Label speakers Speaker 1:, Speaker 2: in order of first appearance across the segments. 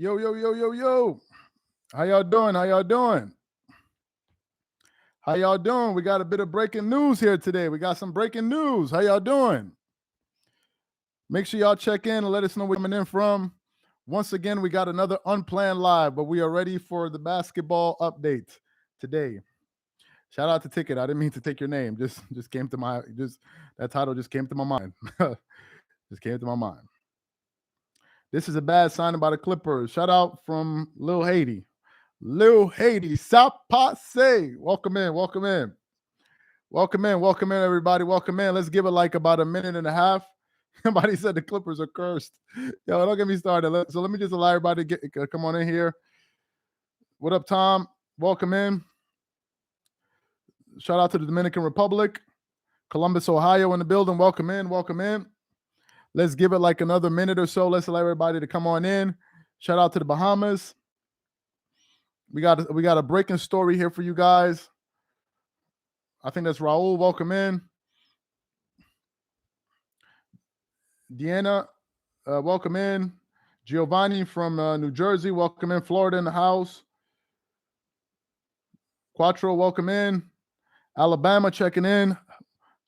Speaker 1: Yo, yo, yo, yo, yo. How y'all doing? How y'all doing? How y'all doing? We got a bit of breaking news here today. We got some breaking news. How y'all doing? Make sure y'all check in and let us know where you're coming in from. Once again, we got another unplanned live, but we are ready for the basketball update today. Shout out to Ticket. I didn't mean to take your name. Just came to my that title just came to my mind. Just came to my mind. This is a bad signing by the Clippers. Shout out from Lil Haiti. Lil Haiti, Sapase. Welcome in, welcome in. Welcome in, welcome in, everybody. Welcome in. Let's give it like about a minute and a half. Somebody said the Clippers are cursed. Yo, don't get me started. So let me just allow everybody to come on in here. What up, Tom? Welcome in. Shout out to the Dominican Republic. Columbus, Ohio in the building. Welcome in, welcome in. Let's give it like another minute or so. Let's allow everybody to come on in. Shout out to the Bahamas. We got a breaking story here for you guys. I think that's Raul. Welcome in. Deanna, welcome in. Giovanni from New Jersey, welcome in. Florida in the house. Quattro, welcome in. Alabama checking in.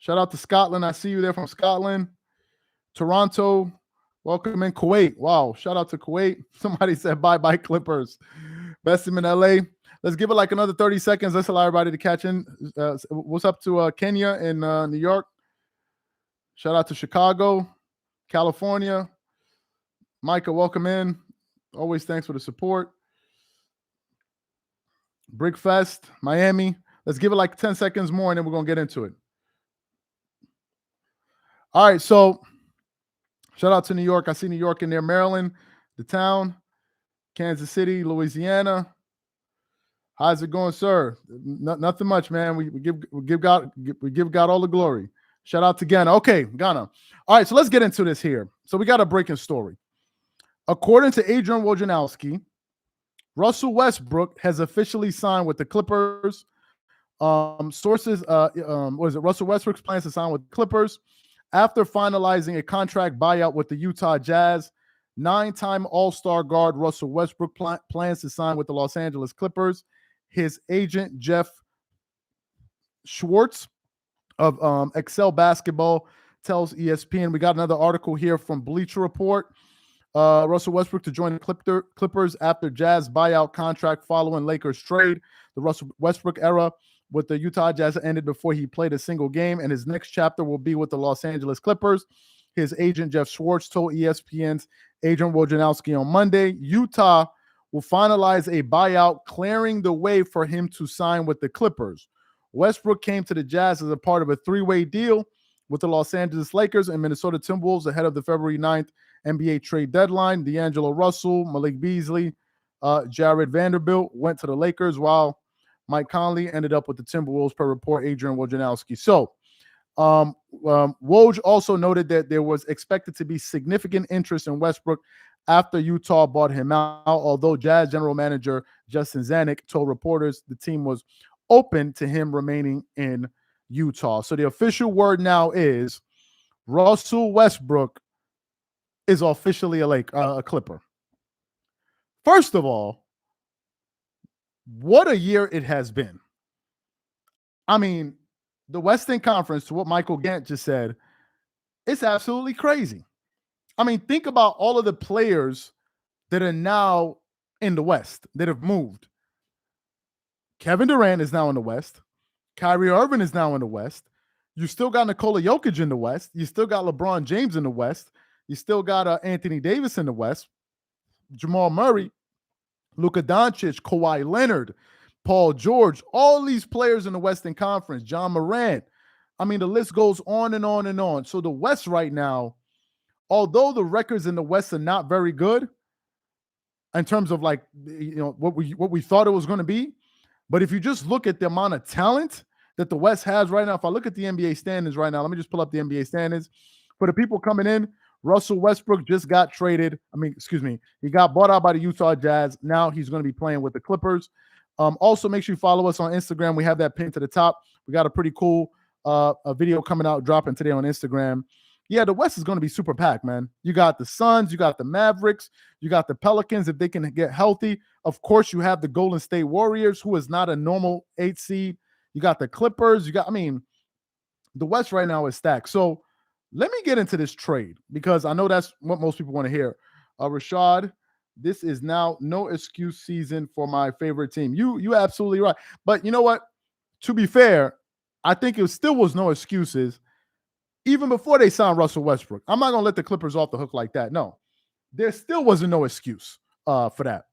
Speaker 1: Shout out to Scotland. I see you there from Scotland. Toronto, welcome in. Kuwait, wow, shout out to Kuwait. Somebody said bye-bye Clippers. Best team in LA. Let's give it like another 30 seconds. Let's allow everybody to catch in. What's up to Kenya and New York? Shout out to Chicago, California. Micah, welcome in. Always thanks for the support. Brickfest, Miami. Let's give it like 10 seconds more, and then we're going to get into it. All right, so shout out to New York. I see New York in there. Maryland, the town. Kansas City, Louisiana. How's it going, sir? Nothing much, man. We give God all the glory. Shout out to Ghana. Okay, Ghana. All right, so let's get into this here. So we got a breaking story. According to Adrian Wojnarowski, Russell Westbrook has officially signed with the Clippers. Sources, Russell Westbrook's plans to sign with the Clippers after finalizing a contract buyout with the Utah Jazz. 9-time All-Star guard Russell Westbrook plans to sign with the Los Angeles Clippers. His agent, Jeff Schwartz of Excel Basketball, tells ESPN. We got another article here from Bleacher Report. Russell Westbrook to join the Clippers after Jazz buyout contract following Lakers trade. The Russell Westbrook era with the Utah Jazz ended before he played a single game, and his next chapter will be with the Los Angeles Clippers. His agent, Jeff Schwartz, told ESPN's Adrian Wojnarowski on Monday, Utah will finalize a buyout, clearing the way for him to sign with the Clippers. Westbrook came to the Jazz as a part of a three-way deal with the Los Angeles Lakers and Minnesota Timberwolves ahead of the February 9th NBA trade deadline. D'Angelo Russell, Malik Beasley, Jared Vanderbilt went to the Lakers, while Mike Conley ended up with the Timberwolves, per report Adrian Wojnarowski. So, Woj also noted that there was expected to be significant interest in Westbrook after Utah bought him out, although Jazz general manager Justin Zanuck told reporters the team was open to him remaining in Utah. So the official word now is Russell Westbrook is officially a Clipper. First of all, what a year it has been. I mean, the Western Conference, to what Michael Gant just said, it's absolutely crazy. I mean, think about all of the players that are now in the West that have moved. Kevin Durant is now in the West. Kyrie Irving is now in the West. You still got Nikola Jokic in the West. You still got LeBron James in the West. You still got Anthony Davis in the West. Jamal Murray, Luka Doncic, Kawhi Leonard, Paul George, all these players in the Western Conference, John Morant. I mean, the list goes on and on and on. So the West right now, although the records in the West are not very good in terms of like, what we thought it was going to be, but if you just look at the amount of talent that the West has right now, if I look at the NBA standings right now, let me just pull up the NBA standings. For the people coming in, Russell Westbrook just got traded. He got bought out by the Utah Jazz. Now he's going to be playing with the Clippers. Also, make sure you follow us on Instagram. We have that pinned to the top. We got a pretty cool a video coming out, dropping today on Instagram. yeah, the West is going to be super packed, man. You got the Suns, you got the Mavericks, you got the Pelicans if they can get healthy. Of course, you have the Golden State Warriors, who is not a normal 8 seed. You got the Clippers. The West right now is stacked. So let me get into this trade because I know that's what most people want to hear. Rashad, this is now no excuse season for my favorite team. You absolutely right. But you know what? To be fair, I think it still was no excuses even before they signed Russell Westbrook. I'm not going to let the Clippers off the hook like that. No, there still wasn't no excuse for that,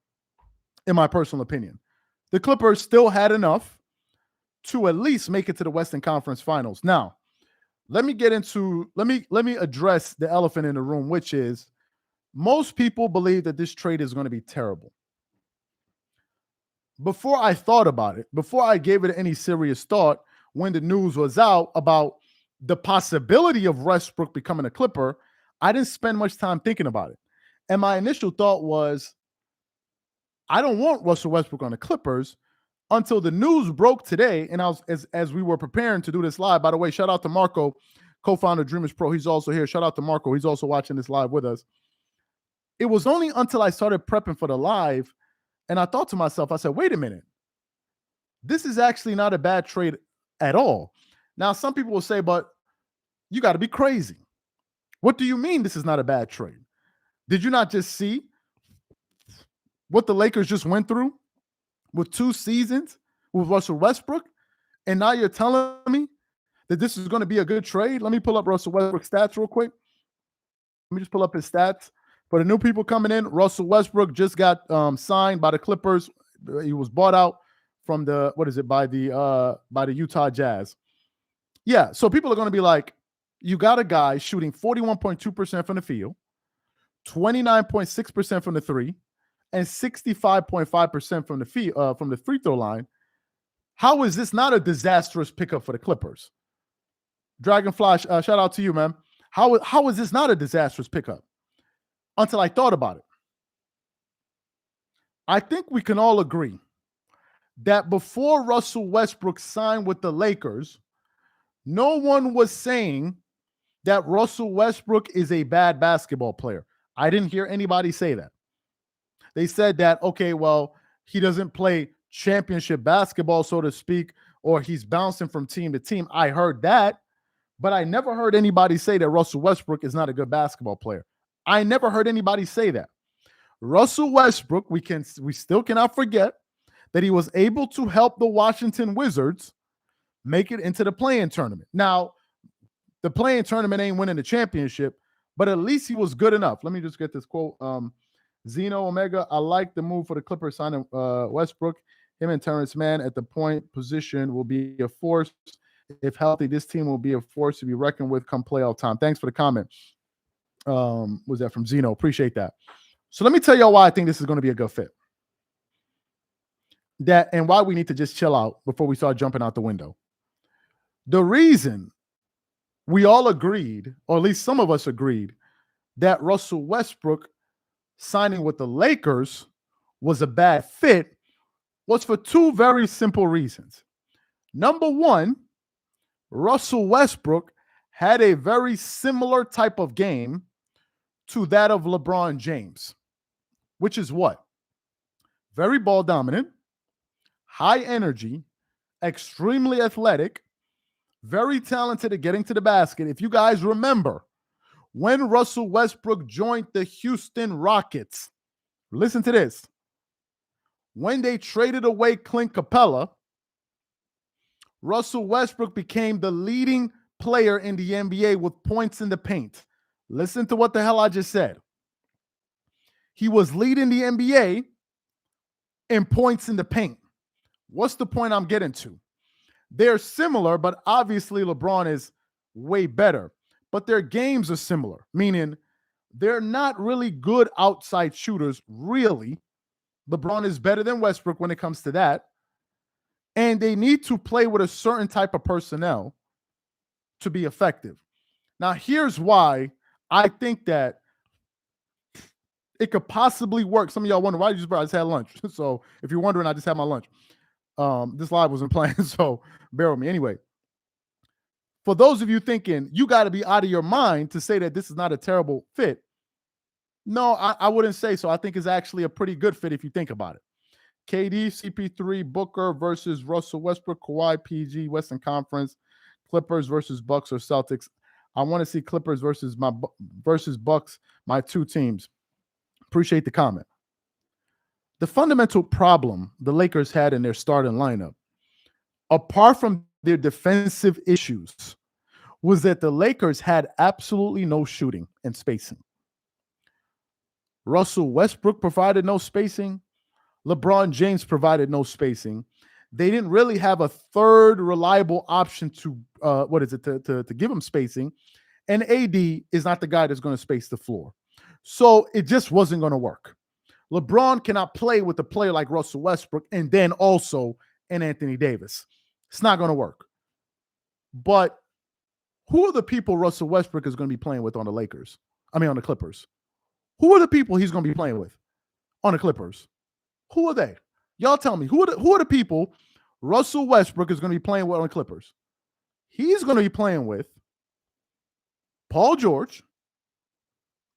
Speaker 1: in my personal opinion. The Clippers still had enough to at least make it to the Western Conference Finals. Now, let me address the elephant in the room, which is most people believe that this trade is going to be terrible. Before I thought about it, before I gave it any serious thought, when the news was out about the possibility of Westbrook becoming a Clipper, I didn't spend much time thinking about it. And my initial thought was, I don't want Russell Westbrook on the Clippers until the news broke today. And I was, as we were preparing to do this live, by the way, shout out to Marco, co-founder of Dreamers Pro. He's also here. Shout out to Marco. He's also watching this live with us. It was only until I started prepping for the live and I thought to myself, I said, wait a minute. This is actually not a bad trade at all. Now, some people will say, but you got to be crazy. What do you mean this is not a bad trade? Did you not just see what the Lakers just went through with 2 seasons with Russell Westbrook? And now you're telling me that this is going to be a good trade? Let me pull up Russell Westbrook's stats real quick. Let me just pull up his stats. For the new people coming in, Russell Westbrook just got signed by the Clippers. He was bought out from by the Utah Jazz. Yeah, so people are going to be like, you got a guy shooting 41.2% from the field, 29.6% from the three, and 65.5% from the free throw line. How is this not a disastrous pickup for the Clippers? Dragonfly, shout out to you, man. How is this not a disastrous pickup? Until I thought about it. I think we can all agree that before Russell Westbrook signed with the Lakers, no one was saying that Russell Westbrook is a bad basketball player. I didn't hear anybody say that. They said that, okay, well, he doesn't play championship basketball, so to speak, or he's bouncing from team to team. I heard that, but I never heard anybody say that Russell Westbrook is not a good basketball player. I never heard anybody say that. Russell Westbrook, we still cannot forget that he was able to help the Washington Wizards make it into the play-in tournament. Now, the play-in tournament ain't winning the championship, but at least he was good enough. Let me just get this quote. Zeno Omega, I like the move for the Clippers signing Westbrook. Him and Terrence Mann at the point position will be a force. If healthy, this team will be a force to be reckoned with come playoff time. Thanks for the comment. Was that from Zeno? Appreciate that. So let me tell y'all why I think this is going to be a good fit. And why we need to just chill out before we start jumping out the window. The reason we all agreed, or at least some of us agreed, that Russell Westbrook signing with the Lakers was a bad fit was for 2 very simple reasons. Number one, Russell Westbrook had a very similar type of game to that of LeBron James, which is what? Very ball dominant, high energy, extremely athletic, very talented at getting to the basket. If you guys remember, when Russell Westbrook joined the Houston Rockets, listen to this. When they traded away Clint Capella, Russell Westbrook became the leading player in the NBA with points in the paint. Listen to what the hell I just said. He was leading the NBA in points in the paint. What's the point I'm getting to? They're similar, but obviously LeBron is way better. But their games are similar, meaning they're not really good outside shooters, really. LeBron is better than Westbrook when it comes to that. And they need to play with a certain type of personnel to be effective. Now, here's why I think that it could possibly work. Some of y'all wonder, why did you just had lunch? So if you're wondering, I just had my lunch. This live wasn't playing, so bear with me. Anyway, For those of you thinking you got to be out of your mind to say that this is not a terrible fit, no, I wouldn't say so. I think it's actually a pretty good fit if you think about it. KD, CP3, Booker versus Russell Westbrook, Kawhi, PG, Western Conference, Clippers versus Bucks or Celtics. I want to see Clippers versus Bucks, my two teams. Appreciate the comment. The fundamental problem the Lakers had in their starting lineup, apart from their defensive issues, was that the Lakers had absolutely no shooting and spacing. Russell Westbrook provided no spacing. LeBron James provided no spacing. They didn't really have a third reliable option to give them spacing. And AD is not the guy that's going to space the floor. So it just wasn't going to work. LeBron cannot play with a player like Russell Westbrook and then also an Anthony Davis. It's not going to work. But who are the people Russell Westbrook is going to be playing with on the Clippers? Who are the people he's going to be playing with on the Clippers? Who are they? Y'all tell me. Who are the people Russell Westbrook is going to be playing with on the Clippers? He's going to be playing with Paul George,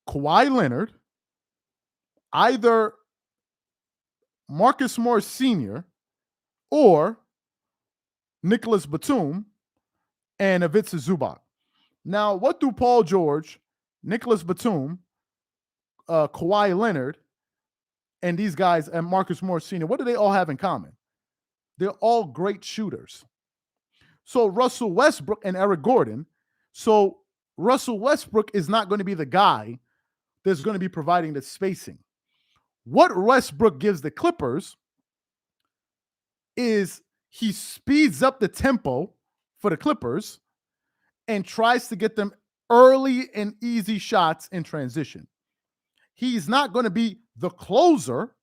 Speaker 1: Kawhi Leonard, either Marcus Morris Sr. or Nicholas Batum and Ivica Zubac. Now, what do Paul George, Nicholas Batum, Kawhi Leonard, and these guys, and Marcus Morris Sr., what do they all have in common? They're all great shooters. So Russell Westbrook and Eric Gordon. So Russell Westbrook is not going to be the guy that's going to be providing the spacing. What Westbrook gives the Clippers is he speeds up the tempo for the Clippers and tries to get them early and easy shots in transition. He's not going to be the closer,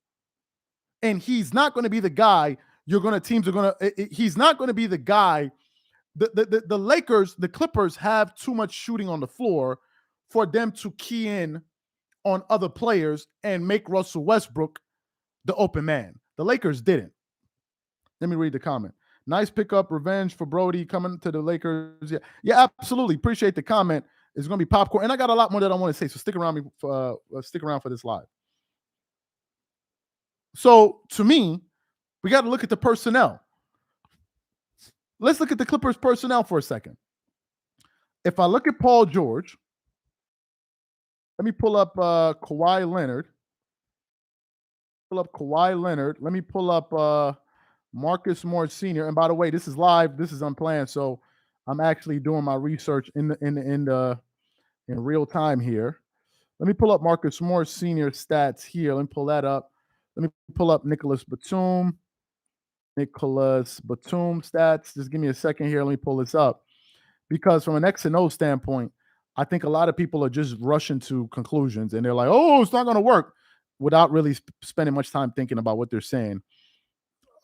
Speaker 1: and he's not going to be the guy he's not going to be the guy. The Lakers, the Clippers have too much shooting on the floor for them to key in on other players and make Russell Westbrook the open man. The Lakers didn't. Let me read the comment. Nice pickup, revenge for Brody coming to the Lakers. Yeah, absolutely. Appreciate the comment. It's going to be popcorn, and I got a lot more that I want to say. So stick around for this live. So to me, we got to look at the personnel. Let's look at the Clippers personnel for a second. If I look at Paul George, let me pull up Kawhi Leonard. Let me pull up Marcus Morris Sr. And by the way, this is live. This is unplanned, so I'm actually doing my research in real time here. Let me pull up Marcus Morris Sr. stats here. Let me pull that up. Let me pull up Nicholas Batum stats. Just give me a second here. Let me pull this up. Because from an X and O standpoint, I think a lot of people are just rushing to conclusions and they're like, oh, it's not going to work, without really spending much time thinking about what they're saying.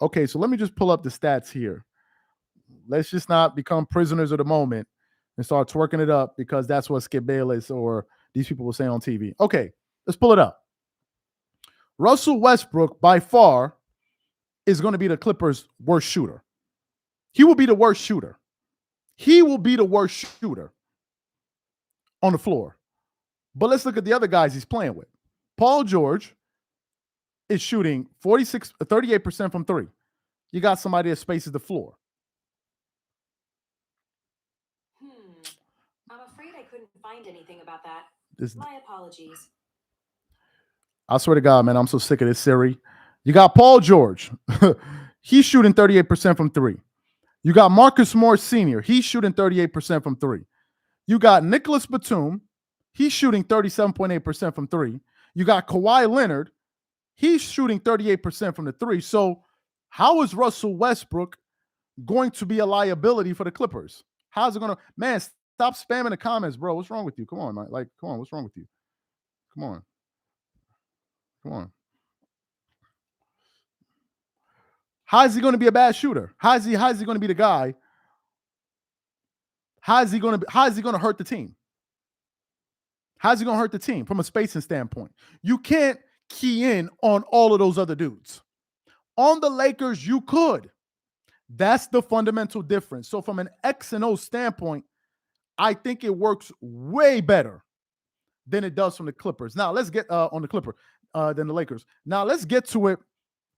Speaker 1: Okay, so let me just pull up the stats here. Let's just not become prisoners of the moment and start twerking it up because that's what Skip Bayless or these people will say on TV. Okay, let's pull it up. Russell Westbrook, by far, is going to be the Clippers' worst shooter. He will be the worst shooter. On the floor. But let's look at the other guys he's playing with. Paul George is shooting 38% from three. You got somebody that spaces the floor.
Speaker 2: I'm afraid I couldn't find anything about that. My apologies.
Speaker 1: I swear to God, man, I'm so sick of this, Siri. You got Paul George. He's shooting 38% from three. You got Marcus Morris Sr. He's shooting 38% from three. You got Nicholas Batum. He's shooting 37.8% from three. You got Kawhi Leonard. He's shooting 38% from the three. So how is Russell Westbrook going to be a liability for the Clippers? How's it going to? Man, stop spamming the comments, bro. What's wrong with you? Come on, man. Come on. What's wrong with you? Come on. How is he going to be a bad shooter? How is he going to be the guy? How is he going to hurt the team? How's he going to hurt the team from a spacing standpoint? You can't key in on all of those other dudes. On the Lakers, you could. That's the fundamental difference. So from an X and O standpoint, I think it works way better than it does from the Clippers. Now let's get on the Clipper than the Lakers. Now let's get to it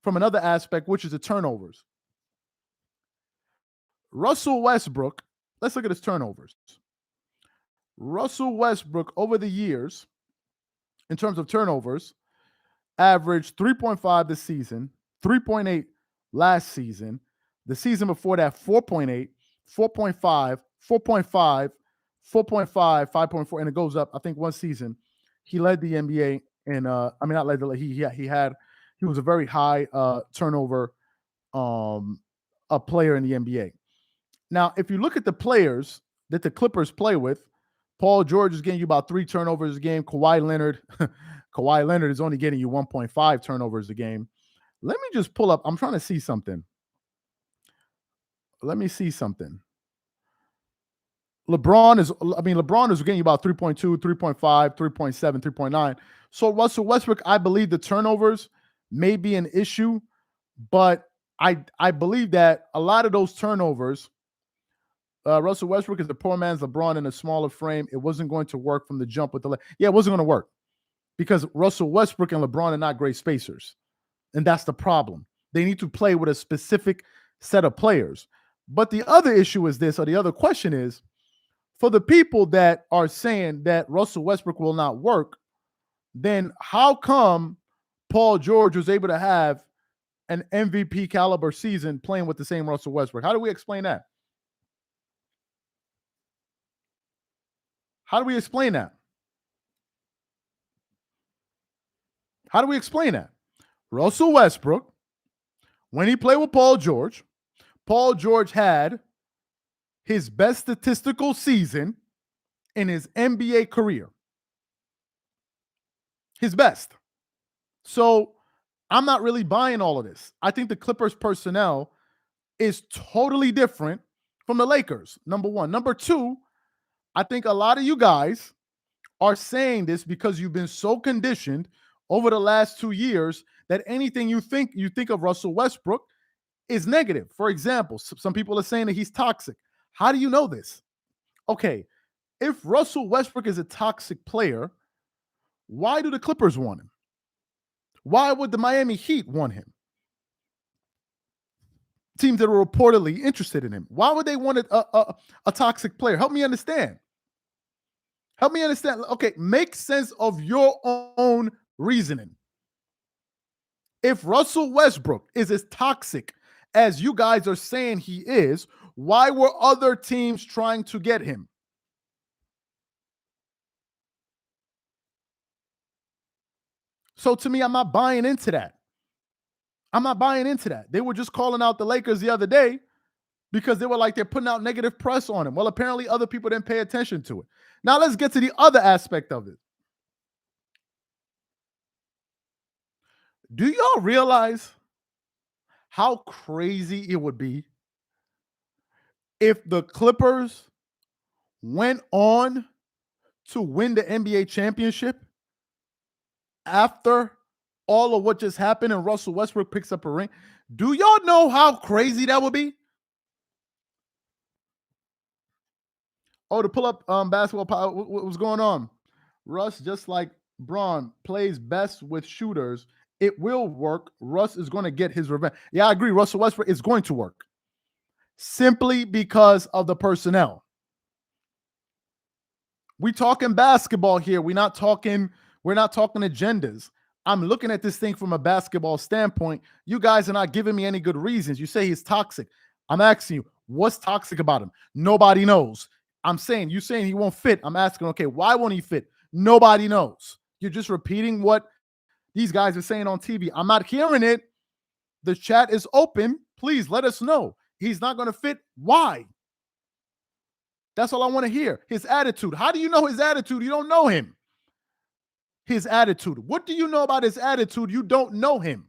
Speaker 1: from another aspect, which is the turnovers. Russell Westbrook, let's look at his turnovers. Russell Westbrook over the years, in terms of turnovers, averaged 3.5 this season, 3.8 last season. The season before that, 4.8, 4.5, 4.5, 4.5, 5.4, and it goes up. I think one season he led the NBA, and not led the he was a very high turnover a player in the NBA. Now, if you look at the players that the Clippers play with, Paul George is getting you about 3 turnovers a game. Kawhi Leonard is only getting you 1.5 turnovers a game. Let me just pull up. I'm trying to see something. Let me see something. LeBron is getting you about 3.2, 3.5, 3.7, 3.9. So Russell Westbrook, I believe the turnovers may be an issue, but I believe that a lot of those turnovers, Russell Westbrook is a poor man's LeBron in a smaller frame. It wasn't going to work from the jump with it wasn't going to work because Russell Westbrook and LeBron are not great spacers. And that's the problem. They need to play with a specific set of players. But the other issue is this, or the other question is, for the people that are saying that Russell Westbrook will not work, then how come Paul George was able to have an MVP caliber season playing with the same Russell Westbrook? How do we explain that? How do we explain that? How do we explain that? Russell Westbrook, when he played with Paul George had his best statistical season in his NBA career. His best. So I'm not really buying all of this. I think the Clippers personnel is totally different from the Lakers, number one. Number two, I think a lot of you guys are saying this because you've been so conditioned over the last 2 years that anything you think of Russell Westbrook is negative. For example, some people are saying that he's toxic. How do you know this? Okay, if Russell Westbrook is a toxic player, why do the Clippers want him? Why would the Miami Heat want him? Teams that are reportedly interested in him. Why would they want a toxic player? Help me understand. Okay, make sense of your own reasoning. If Russell Westbrook is as toxic as you guys are saying he is, why were other teams trying to get him? So to me, I'm not buying into that. They were just calling out the Lakers the other day because they were like they're putting out negative press on him. Well, apparently other people didn't pay attention to it. Now let's get to the other aspect of it. Do y'all realize how crazy it would be if the Clippers went on to win the NBA championship after all of what just happened and Russell Westbrook picks up a ring? Do y'all know how crazy that would be? Oh, to pull up basketball power, what's going on? Russ, just like Braun, plays best with shooters. It will work. Russ is going to get his revenge. Yeah, I agree. Russell Westbrook is going to work simply because of the personnel. We talking basketball here. We're not talking agendas. I'm looking at this thing from a basketball standpoint. You guys are not giving me any good reasons. You say he's toxic. I'm asking you, what's toxic about him? Nobody knows. You saying he won't fit. I'm asking, okay, why won't he fit? Nobody knows. You're just repeating what these guys are saying on TV. I'm not hearing it. The chat is open. Please let us know. He's not going to fit. Why? That's all I want to hear. His attitude. How do you know his attitude? You don't know him. His attitude. What do you know about his attitude? You don't know him.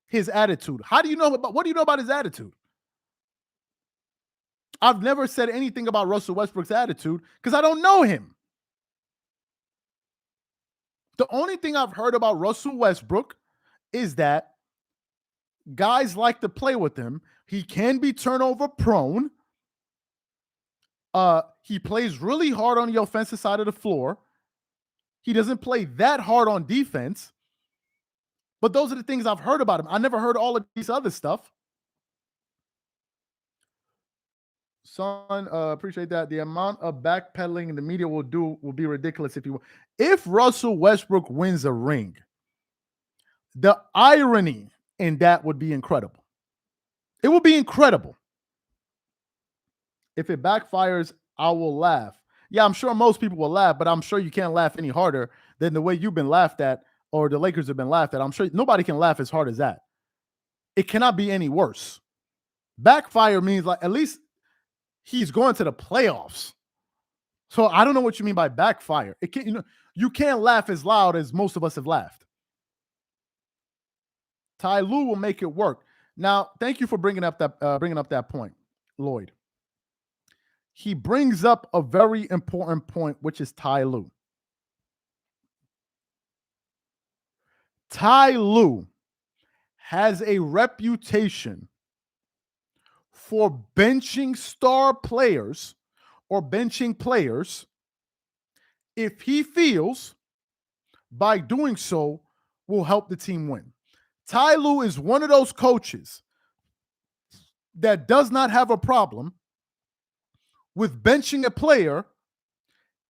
Speaker 1: His attitude. What do you know about his attitude? I've never said anything about Russell Westbrook's attitude because I don't know him. The only thing I've heard about Russell Westbrook is that guys like to play with him He can be turnover prone. He plays really hard on the offensive side of the floor. He doesn't play that hard on defense. But those are the things I've heard about him. I never heard all of these other stuff. Son, appreciate that. The amount of backpedaling in the media will be ridiculous if Russell Westbrook wins a ring. The irony in that would be incredible. It would be incredible. If it backfires, I will laugh. Yeah, I'm sure most people will laugh, but I'm sure you can't laugh any harder than the way you've been laughed at or the Lakers have been laughed at. I'm sure nobody can laugh as hard as that. It cannot be any worse. Backfire means like at least he's going to the playoffs. So I don't know what you mean by backfire. It can't, you can't laugh as loud as most of us have laughed. Ty Lue will make it work. Now, thank you for bringing up that point, Lloyd. He brings up a very important point, which is Ty Lue. Ty Lue has a reputation for benching star players or benching players if he feels by doing so will help the team win. Ty Lue is one of those coaches that does not have a problem with benching a player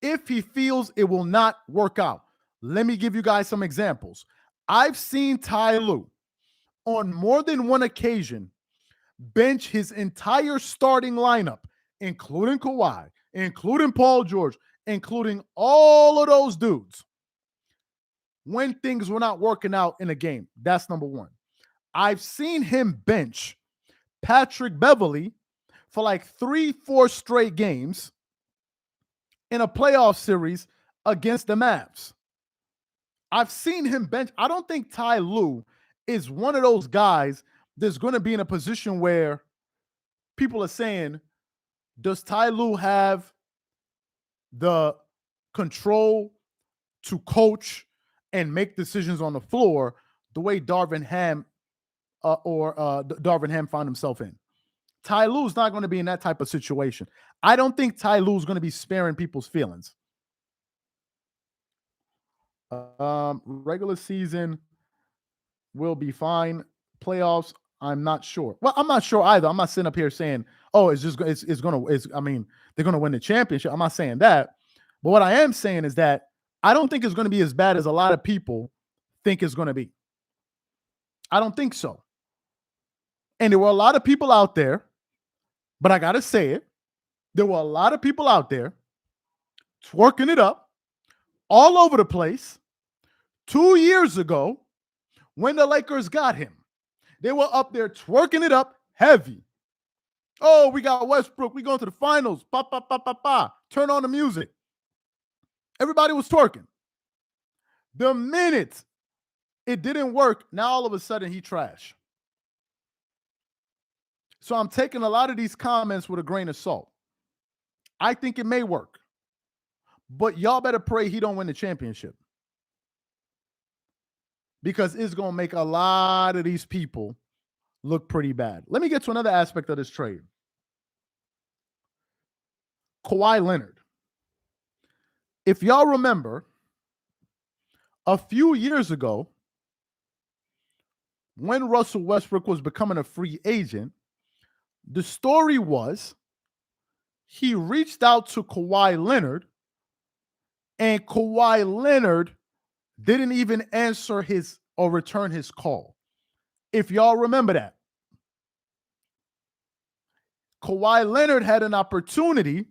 Speaker 1: if he feels it will not work out. Let me give you guys some examples. I've seen Ty Lue on more than one occasion bench his entire starting lineup, including Kawhi, including Paul George, including all of those dudes, when things were not working out in a game. That's number one. I've seen him bench Patrick Beverley for like 3-4 straight games in a playoff series against the Mavs. I've seen him bench. I don't think Ty Lue is one of those guys that's going to be in a position where people are saying, does Ty Lue have the control to coach and make decisions on the floor the way Darvin Ham Darvin Ham found himself in? Ty Lue's not going to be in that type of situation. I don't think Ty Lue's going to be sparing people's feelings. Regular season will be fine. Playoffs, I'm not sure. Well, I'm not sure either. I'm not sitting up here saying, "Oh, I mean, they're going to win the championship." I'm not saying that. But what I am saying is that I don't think it's going to be as bad as a lot of people think it's going to be. I don't think so. And there were a lot of people out there, but I got to say it. There were a lot of people out there twerking it up all over the place 2 years ago when the Lakers got him. They were up there twerking it up heavy. Oh, we got Westbrook. We going to the finals. Pa, pa, pa, pa, pa. Turn on the music. Everybody was twerking. The minute it didn't work, now all of a sudden he trash. So I'm taking a lot of these comments with a grain of salt. I think it may work. But y'all better pray he don't win the championship. Because it's going to make a lot of these people look pretty bad. Let me get to another aspect of this trade. Kawhi Leonard. If y'all remember, a few years ago, when Russell Westbrook was becoming a free agent, the story was he reached out to Kawhi Leonard, and Kawhi Leonard didn't even answer his or return his call. If y'all remember that. Kawhi Leonard had an opportunity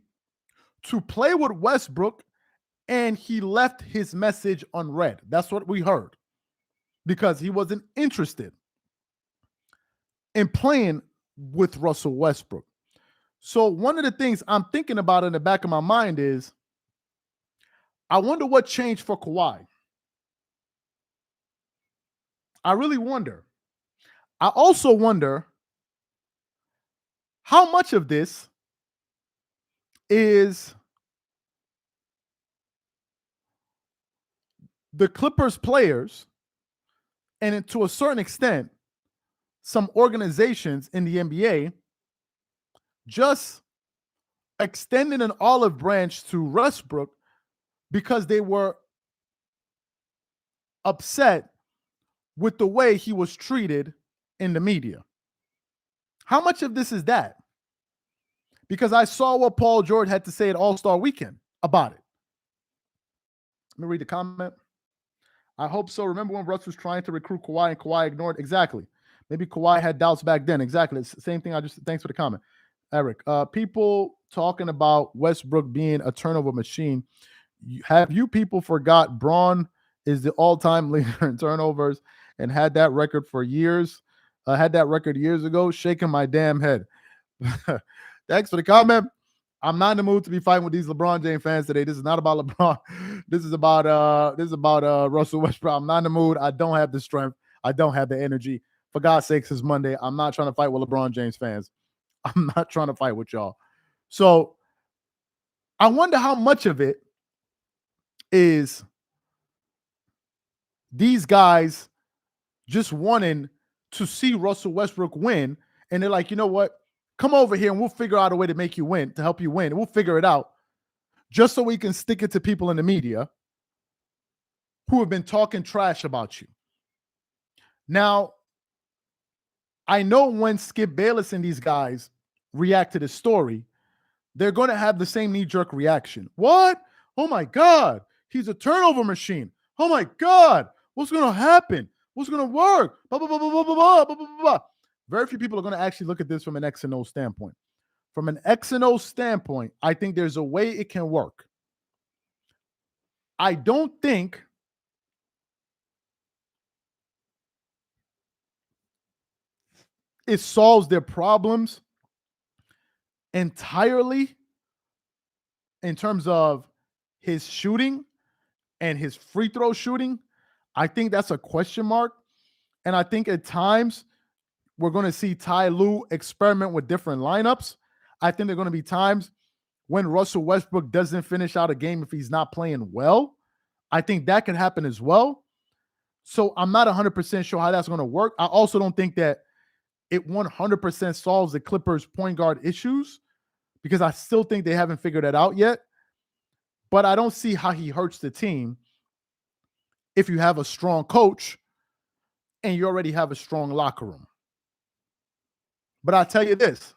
Speaker 1: to play with Westbrook, and he left his message unread. That's what we heard. Because he wasn't interested in playing with Russell Westbrook. So one of the things I'm thinking about in the back of my mind is, I wonder what changed for Kawhi. I really wonder. I also wonder how much of this is the Clippers players, and to a certain extent, some organizations in the NBA just extended an olive branch to Westbrook because they were upset with the way he was treated in the media. How much of this is that? Because I saw what Paul George had to say at All-Star Weekend about it. Let me read the comment. I hope so. Remember when Russ was trying to recruit Kawhi and Kawhi ignored? Exactly. Maybe Kawhi had doubts back then. Exactly. It's the same thing. Thanks for the comment, Eric. People talking about Westbrook being a turnover machine. Have you people forgot Braun is the all-time leader in turnovers and had that record for years? Had that record years ago. Shaking my damn head. Thanks for the comment. I'm not in the mood to be fighting with these LeBron James fans today. This is not about LeBron. This is about Russell Westbrook. I'm not in the mood. I don't have the strength. I don't have the energy. For God's sakes, it's Monday. I'm not trying to fight with LeBron James fans. I'm not trying to fight with y'all. So I wonder how much of it is these guys just wanting to see Russell Westbrook win. And they're like, you know what? Come over here and we'll figure out a way to make you win, to help you win. And we'll figure it out just so we can stick it to people in the media who have been talking trash about you. Now, I know when Skip Bayless and these guys react to this story, they're going to have the same knee-jerk reaction. What? Oh, my God. He's a turnover machine. Oh, my God. What's going to happen? What's going to work? Blah, blah, blah, blah, blah, blah, blah, blah, blah. Very few people are going to actually look at this from an X and O standpoint. From an X and O standpoint, I think there's a way it can work. I don't think it solves their problems entirely in terms of his shooting and his free throw shooting. I think that's a question mark. And I think at times we're going to see Ty Lue experiment with different lineups. I think there are going to be times when Russell Westbrook doesn't finish out a game if he's not playing well. I think that can happen as well. So I'm not 100% sure how that's going to work. I also don't think that it 100% solves the Clippers' point guard issues because I still think they haven't figured that out yet. But I don't see how he hurts the team if you have a strong coach and you already have a strong locker room. But I'll tell you this.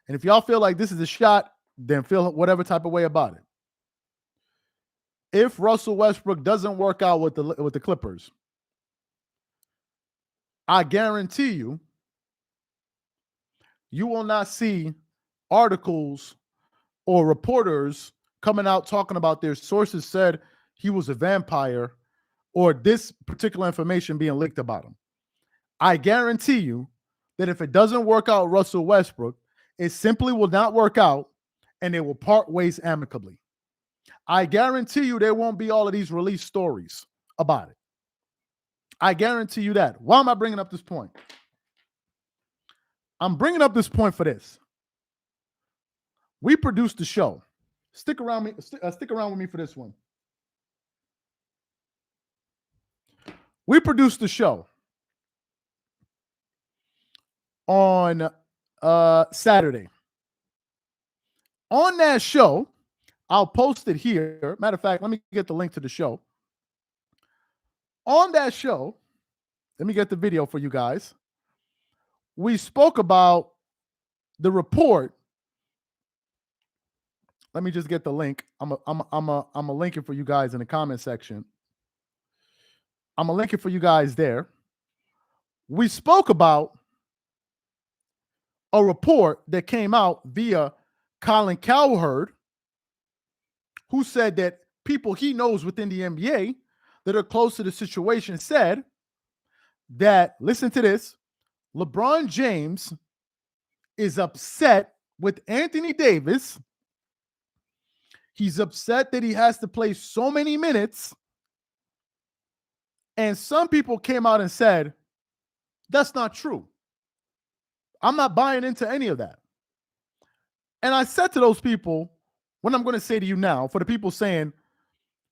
Speaker 1: And if y'all feel like this is a shot, then feel whatever type of way about it. If Russell Westbrook doesn't work out with the Clippers, I guarantee you, you will not see articles or reporters coming out talking about their sources said he was a vampire or this particular information being leaked about him. I guarantee you that if it doesn't work out Russell Westbrook, it simply will not work out and they will part ways amicably. I guarantee you there won't be all of these released stories about it. I guarantee you that. Why am I bringing up this point? I'm bringing up this point for this. We produced the show. Stick around with me for this one. We produced the show on Saturday. On that show, I'll post it here. Matter of fact, let me get the link to the show. On that show, let me get the video for you guys. We spoke about the report. Let me just get the link. I'm a link it for you guys in the comment section. I'm gonna link it for you guys there. We spoke about a report that came out via Colin Cowherd, who said that people he knows within the NBA that are close to the situation said that, listen to this, LeBron James is upset with Anthony Davis. He's upset that he has to play so many minutes. And some people came out and said, that's not true. I'm not buying into any of that. And I said to those people, what I'm going to say to you now, for the people saying,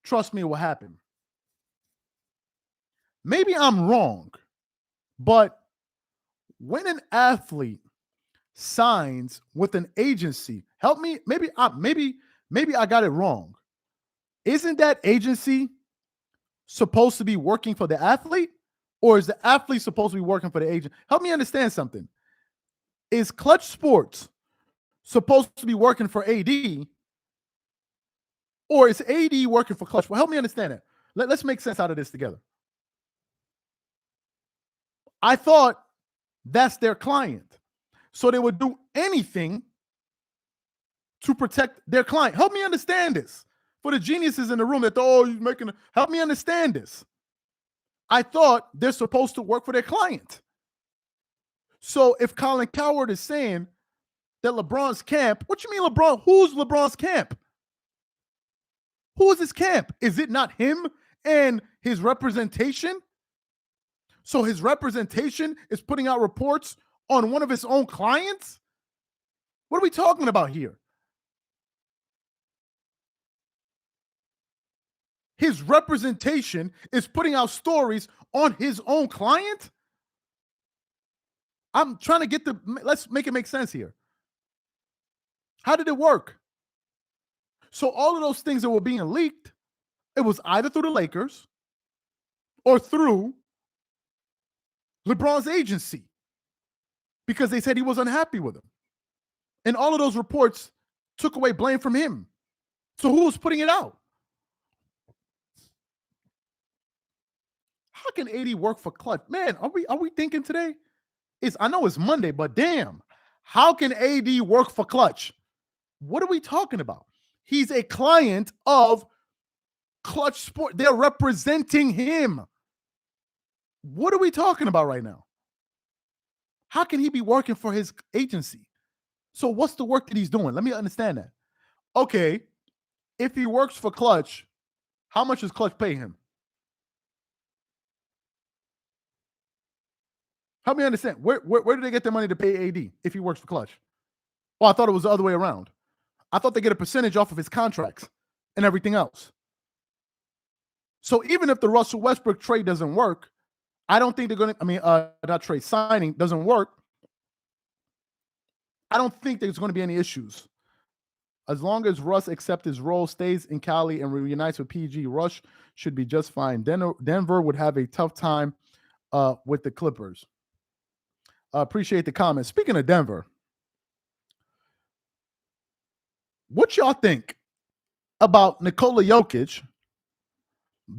Speaker 1: trust me, it will happen. Maybe I'm wrong. But when an athlete signs with an agency, help me, maybe I got it wrong. Isn't that agency supposed to be working for the athlete, or is the athlete supposed to be working for the agent? Help me understand something. Is Clutch Sports supposed to be working for AD, or is AD working for Clutch? Well, help me understand that. Let's make sense out of this together. I thought that's their client, so they would do anything to protect their client. Help me understand this. For the geniuses in the room that, you're making, help me understand this. I thought they're supposed to work for their client. So if Colin Cowherd is saying that LeBron's camp, what you mean LeBron? Who's LeBron's camp? Who is his camp? Is it not him and his representation? So his representation is putting out reports on one of his own clients? What are we talking about here? His representation is putting out stories on his own client? I'm trying to get let's make it make sense here. How did it work? So all of those things that were being leaked, it was either through the Lakers or through LeBron's agency, because they said he was unhappy with him. And all of those reports took away blame from him. So who was putting it out? How can AD work for Clutch? Man, are we thinking today? I know it's Monday, but damn, how can AD work for Clutch? What are we talking about? He's a client of Clutch Sport. They're representing him. What are we talking about right now? How can he be working for his agency? So what's the work that he's doing? Let me understand that. Okay, if he works for Clutch, how much does Clutch pay him? Help me understand. Where do they get their money to pay AD if he works for Clutch? Oh, I thought it was the other way around. I thought they get a percentage off of his contracts and everything else. So even if the Russell Westbrook trade doesn't work, I don't think they're going to, not trade, signing doesn't work. I don't think there's going to be any issues. As long as Russ accepts his role, stays in Cali, and reunites with PG, Rush should be just fine. Denver would have a tough time with the Clippers. Appreciate the comment. Speaking of Denver, what y'all think about Nikola Jokic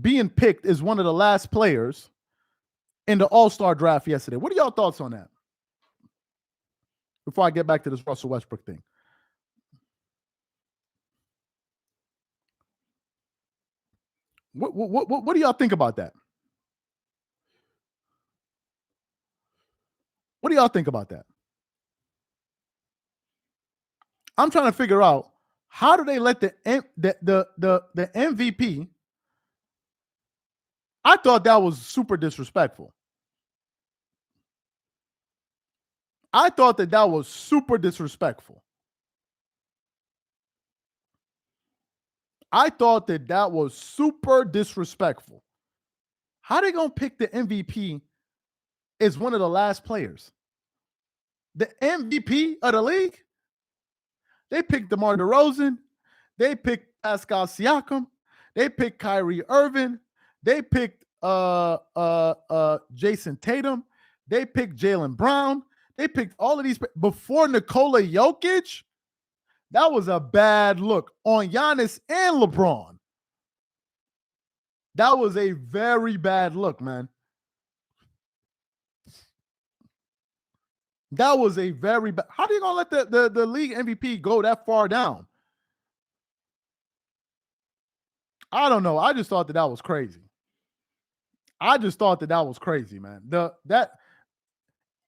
Speaker 1: being picked as one of the last players in the All-Star draft yesterday? What are y'all thoughts on that? Before I get back to this Russell Westbrook thing. What do y'all think about that? What do y'all think about that? I'm trying to figure out, how do they let the MVP? I thought that was super disrespectful. I thought that was super disrespectful. I thought that was super disrespectful. How they gonna pick the MVP as one of the last players? The MVP of the league? They picked DeMar DeRozan. They picked Pascal Siakam. They picked Kyrie Irving. They picked Jason Tatum. They picked Jaylen Brown. They picked all of these before Nikola Jokic. That was a bad look on Giannis and LeBron. That was a very bad look, man. That was a very bad. How are you gonna let the league MVP go that far down? I don't know. I just thought that was crazy. I just thought that was crazy, man.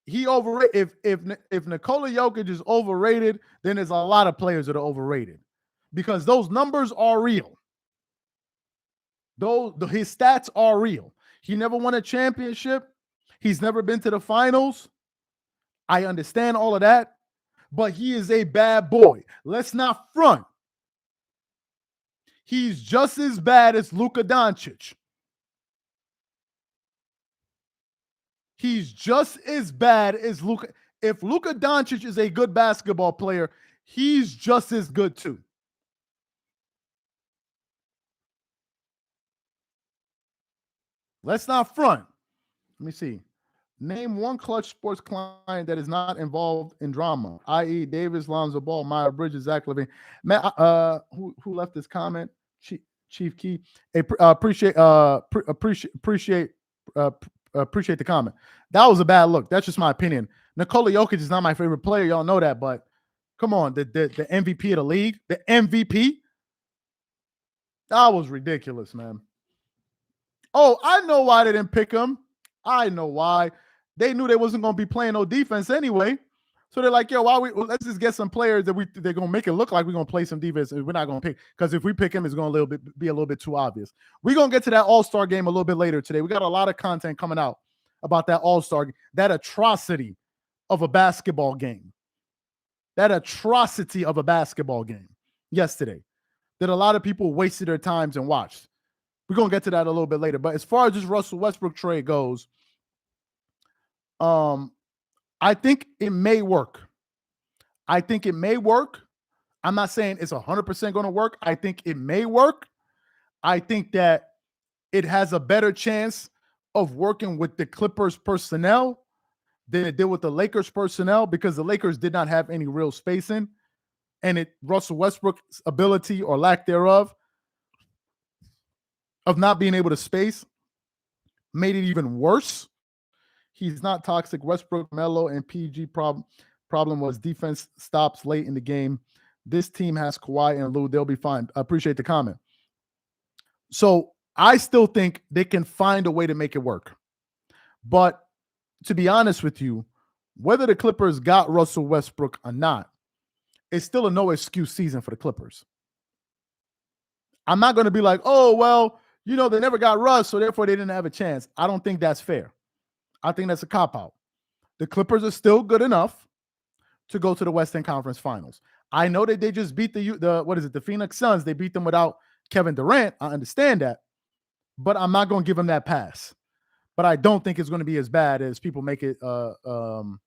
Speaker 1: He overrated. If Nikola Jokic is overrated, then there's a lot of players that are overrated, because those numbers are real. His stats are real. He never won a championship. He's never been to the finals. I understand all of that, but he is a bad boy. Let's not front. He's just as bad as Luka Doncic. He's just as bad as Luka. If Luka Doncic is a good basketball player, he's just as good too. Let's not front. Let me see. Name one clutch sports client that is not involved in drama, i.e., Davis, Lonzo Ball, Maya Bridges, Zach Levine. Matt, who left this comment? Chief Key. Hey, appreciate the comment. That was a bad look. That's just my opinion. Nikola Jokic is not my favorite player. Y'all know that, but come on, the MVP of the league, the MVP. That was ridiculous, man. Oh, I know why they didn't pick him. I know why. They knew they wasn't going to be playing no defense anyway. So they're like, yo, let's just get some players that they're going to make it look like we're going to play some defense. And we're not going to pick, because if we pick him, it's going to be a little bit too obvious. We're going to get to that All-Star game a little bit later today. We got a lot of content coming out about that All-Star, that atrocity of a basketball game. That atrocity of a basketball game yesterday that a lot of people wasted their times and watched. We're going to get to that a little bit later. But as far as this Russell Westbrook trade goes, I think it may work. I'm not saying it's 100% going to work. I think it may work. I think that it has a better chance of working with the Clippers personnel than it did with the Lakers personnel, because the Lakers did not have any real spacing. And Russell Westbrook's ability or lack thereof of not being able to space made it even worse. He's not toxic. Westbrook, Melo, and PG problem was defense stops late in the game. This team has Kawhi and Lue. They'll be fine. I appreciate the comment. So I still think they can find a way to make it work. But to be honest with you, whether the Clippers got Russell Westbrook or not, it's still a no excuse season for the Clippers. I'm not going to be like, oh, well, they never got Russ, so therefore they didn't have a chance. I don't think that's fair. I think that's a cop-out. The Clippers are still good enough to go to the Western Conference Finals. I know that they just beat the Phoenix Suns. They beat them without Kevin Durant. I understand that. But I'm not going to give them that pass. But I don't think it's going to be as bad as people make it to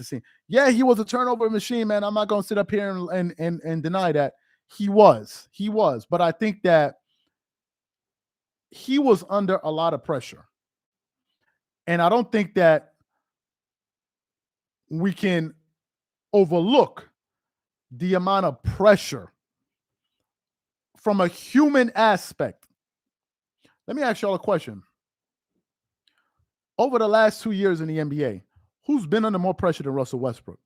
Speaker 1: seem. Yeah, he was a turnover machine, man. I'm not going to sit up here and deny that. He was. But I think that he was under a lot of pressure. And I don't think that we can overlook the amount of pressure from a human aspect. Let me ask y'all a question. Over the last 2 years in the NBA, who's been under more pressure than Russell Westbrook?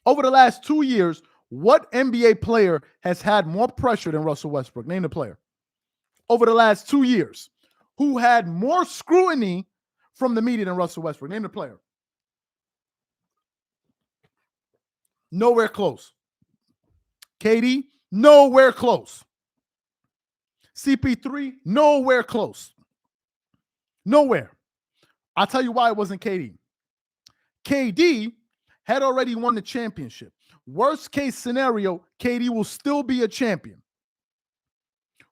Speaker 1: Over the last 2 years, what NBA player has had more pressure than Russell Westbrook? Name the player. Over the last 2 years, who had more scrutiny from the media than Russell Westbrook? Name the player. Nowhere close. KD, nowhere close. CP3, nowhere close. Nowhere. I'll tell you why it wasn't KD. KD had already won the championship. Worst case scenario, KD will still be a champion.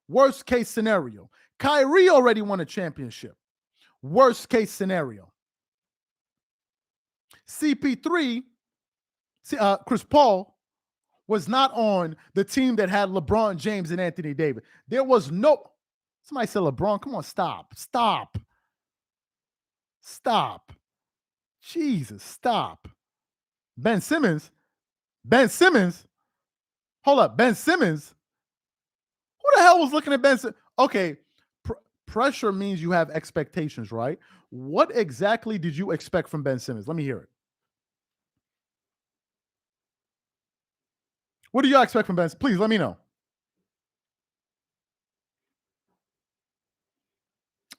Speaker 1: Worst case scenario. Kyrie already won a championship. Worst case scenario. CP3, Chris Paul, was not on the team that had LeBron James and Anthony Davis. There was no. Somebody said LeBron. Come on, stop. Jesus, stop. Ben Simmons. Hold up, Ben Simmons. Who the hell was looking at Ben Simmons? Okay, pressure means you have expectations, right? What exactly did you expect from Ben Simmons? Let me hear it. What do you expect from Ben? Please let me know.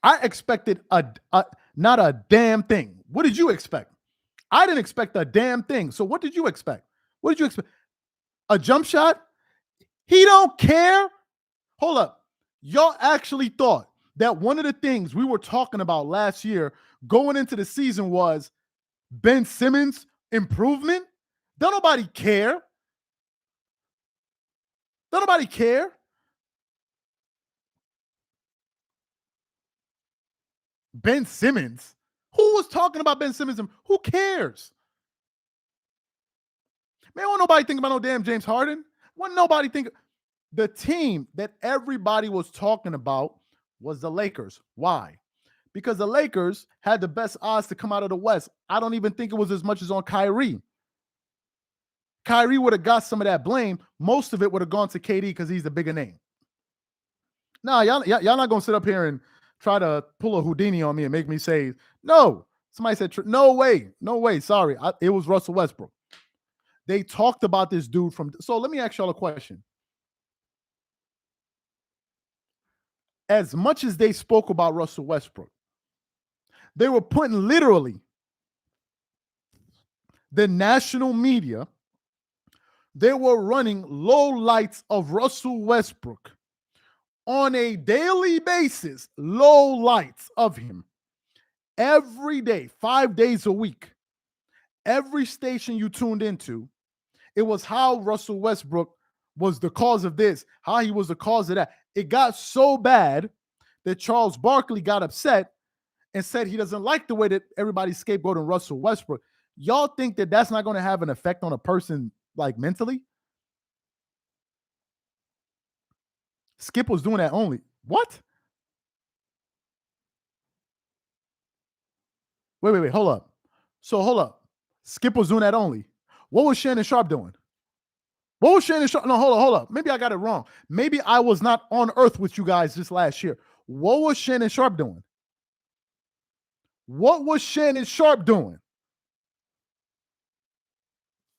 Speaker 1: I expected not a damn thing. What did you expect? I didn't expect a damn thing. So what did you expect? What did you expect? A jump shot? He don't care. Hold up. Y'all actually thought that one of the things we were talking about last year going into the season was Ben Simmons' improvement? Don't nobody care. Don't nobody care. Ben Simmons. Who was talking about Ben Simmons? Who cares? Man, won't nobody think about no damn James Harden. Won't nobody think. The team that everybody was talking about was the Lakers. Why? Because the Lakers had the best odds to come out of the West. I don't even think it was as much as on Kyrie. Kyrie would have got some of that blame. Most of it would have gone to KD because he's the bigger name. Nah, y'all not going to sit up here and try to pull a Houdini on me and make me say, no. Somebody said, no way. Sorry. It was Russell Westbrook. They talked about this dude from. So let me ask y'all a question. As much as they spoke about Russell Westbrook, they were putting literally the national media, they were running low lights of Russell Westbrook on a daily basis, low lights of him every day, 5 days a week. Every station you tuned into, it was how Russell Westbrook was the cause of this, how he was the cause of that. It got so bad that Charles Barkley got upset and said he doesn't like the way that everybody's scapegoating Russell Westbrook. Y'all think that that's not going to have an effect on a person like mentally? Skip was doing that only. What? Wait. Hold up. So hold up. Skip was doing that only. What was Shannon Sharp doing? What was Shannon Sharp? No, hold up. Maybe I got it wrong. Maybe I was not on earth with you guys this last year. What was Shannon Sharp doing? What was Shannon Sharp doing?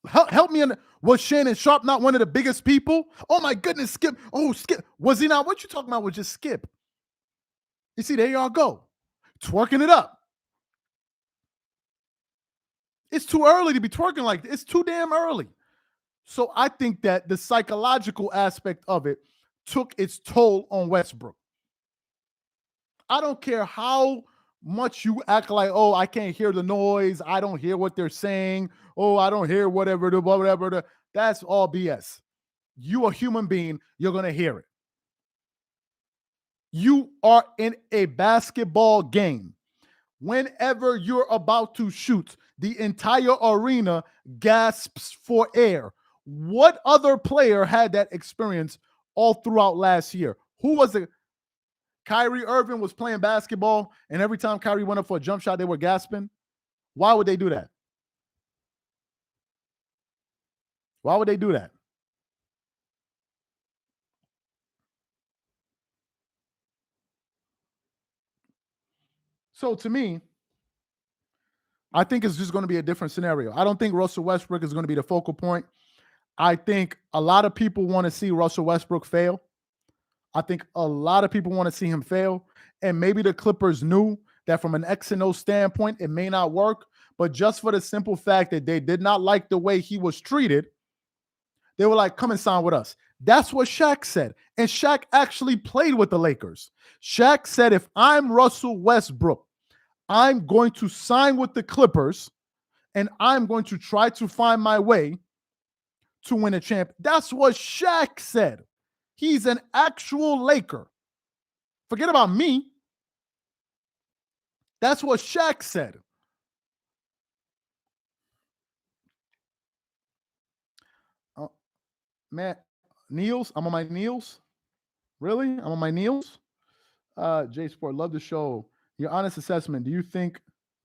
Speaker 1: Help me. Was Shannon Sharp not one of the biggest people? Oh my goodness, Skip. Oh, Skip. Was he not? What you talking about was just Skip. You see, there y'all go. Twerking it up. It's too early to be twerking like this. It's too damn early. So I think that the psychological aspect of it took its toll on Westbrook. I don't care how much you act like, oh, I can't hear the noise. I don't hear what they're saying. Oh, I don't hear whatever. That's all BS. You a human being. You're going to hear it. You are in a basketball game. Whenever you're about to shoot, the entire arena gasps for air. What other player had that experience all throughout last year? Who was it? Kyrie Irving was playing basketball, and every time Kyrie went up for a jump shot, they were gasping. Why would they do that? Why would they do that? So to me, I think it's just going to be a different scenario. I don't think Russell Westbrook is going to be the focal point. I think a lot of people want to see Russell Westbrook fail. I think a lot of people want to see him fail. And maybe the Clippers knew that from an X and O standpoint, it may not work. But just for the simple fact that they did not like the way he was treated, they were like, come and sign with us. That's what Shaq said. And Shaq actually played with the Lakers. Shaq said, if I'm Russell Westbrook, I'm going to sign with the Clippers and I'm going to try to find my way to win a champ. That's what Shaq said. He's an actual Laker. Forget about me. That's what Shaq said. Man, Niels, I'm on my Niels. Really? I'm on my Niels. J Sport, love the show. Your honest assessment. Do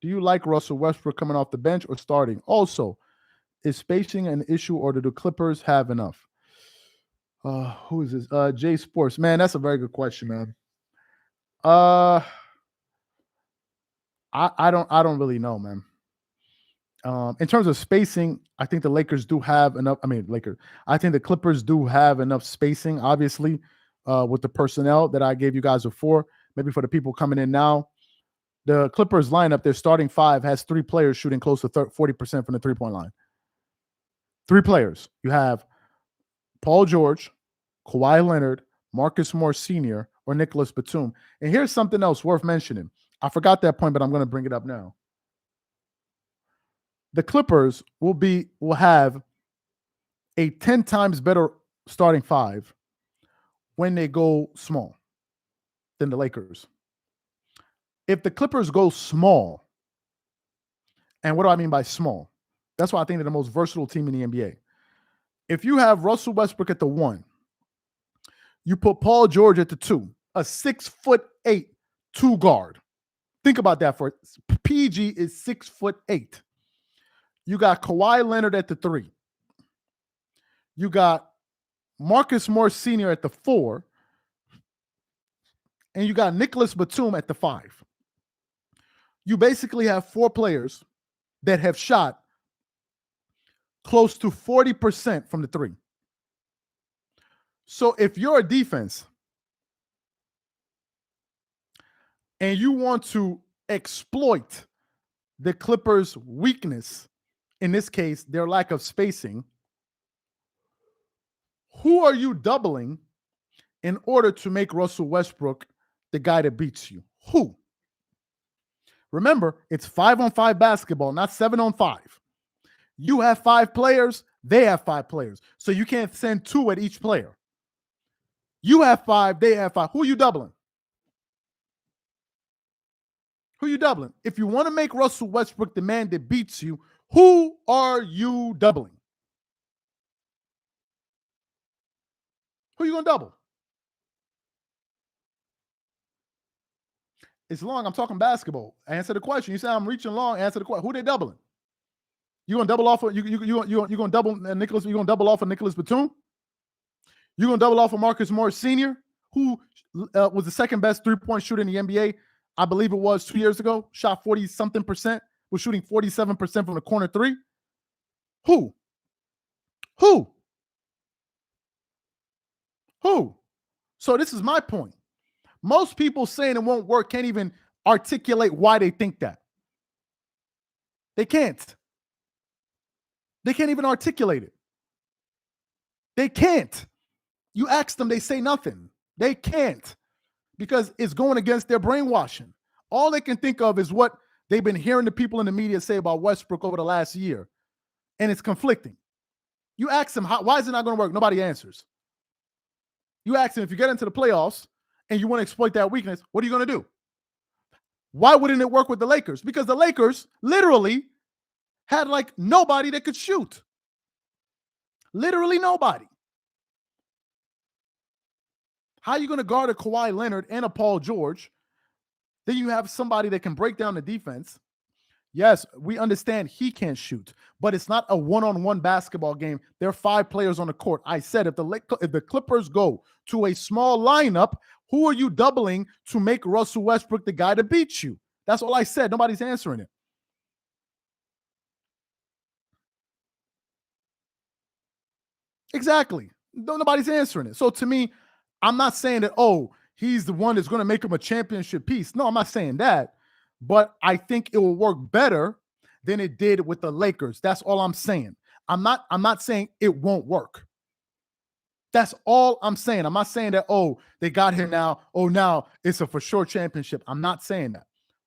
Speaker 1: you like Russell Westbrook coming off the bench or starting? Also, is spacing an issue or do the Clippers have enough? Who is this? J Sports. Man, that's a very good question, man. I don't really know, man. In terms of spacing, I think the Lakers do have enough. I think the Clippers do have enough spacing, obviously, with the personnel that I gave you guys before. Maybe for the people coming in now, the Clippers lineup, their starting five has three players shooting close to 40% from the three-point line. Three players. You have Paul George, Kawhi Leonard, Marcus Morris Sr., or Nicholas Batum. And here's something else worth mentioning. I forgot that point, but I'm going to bring it up now. The Clippers will have a 10 times better starting five when they go small than the Lakers. If the Clippers go small, And what do I mean by small? That's why I think they're the most versatile team in the NBA. If you have Russell Westbrook at the 1, you put Paul George at the 2, a 6'8" 2 guard. Think about that for PG is 6'8". You got Kawhi Leonard at the 3. You got Marcus Morris Sr. at the 4. And you got Nicholas Batum at the 5. You basically have 4 players that have shot close to 40% from the 3. So if you're a defense and you want to exploit the Clippers' weakness, in this case, their lack of spacing, who are you doubling in order to make Russell Westbrook the guy that beats you? Who? Remember, it's 5-on-5 basketball, not 7-on-5. You have 5 players, they have 5 players. So you can't send 2 at each player. You have 5, they have 5. Who are you doubling? Who are you doubling? If you want to make Russell Westbrook the man that beats you, who are you doubling? Who are you going to double? It's long. I'm talking basketball. Answer the question. You say I'm reaching long. Answer the question. Who they doubling? You gonna double off? You gonna double Nicholas? You gonna double off of Nicholas Batum? You gonna double off of Marcus Morris Sr., who was the second best 3-point shooter in the NBA? I believe it was 2 years ago. Shot 40-something%. Was shooting 47% from the corner 3. Who? So this is my point. Most people saying it won't work can't even articulate why they think that. They can't. They can't even articulate it. They can't. You ask them, they say nothing. They can't, because it's going against their brainwashing. All they can think of is what they've been hearing the people in the media say about Westbrook over the last year, and it's conflicting. You ask them, why is it not going to work? Nobody answers. You ask them, if you get into the playoffs and you want to exploit that weakness, what are you going to do? Why wouldn't it work with the Lakers? Because the Lakers literally had like nobody that could shoot. Literally nobody. How are you going to guard a Kawhi Leonard and a Paul George? Then you have somebody that can break down the defense. Yes, we understand he can't shoot, but it's not a one-on-one basketball game. There are 5 players on the court. I said if the Clippers go to a small lineup, who are you doubling to make Russell Westbrook the guy to beat you? That's all I said. Nobody's answering it. Exactly. Nobody's answering it. So to me, I'm not saying that, oh, he's the one that's going to make him a championship piece. No, I'm not saying that. But I think it will work better than it did with the Lakers. That's all I'm saying. I'm not saying it won't work. That's all I'm saying. I'm not saying that, oh, they got here now. Oh, now it's a for sure championship. I'm not saying that.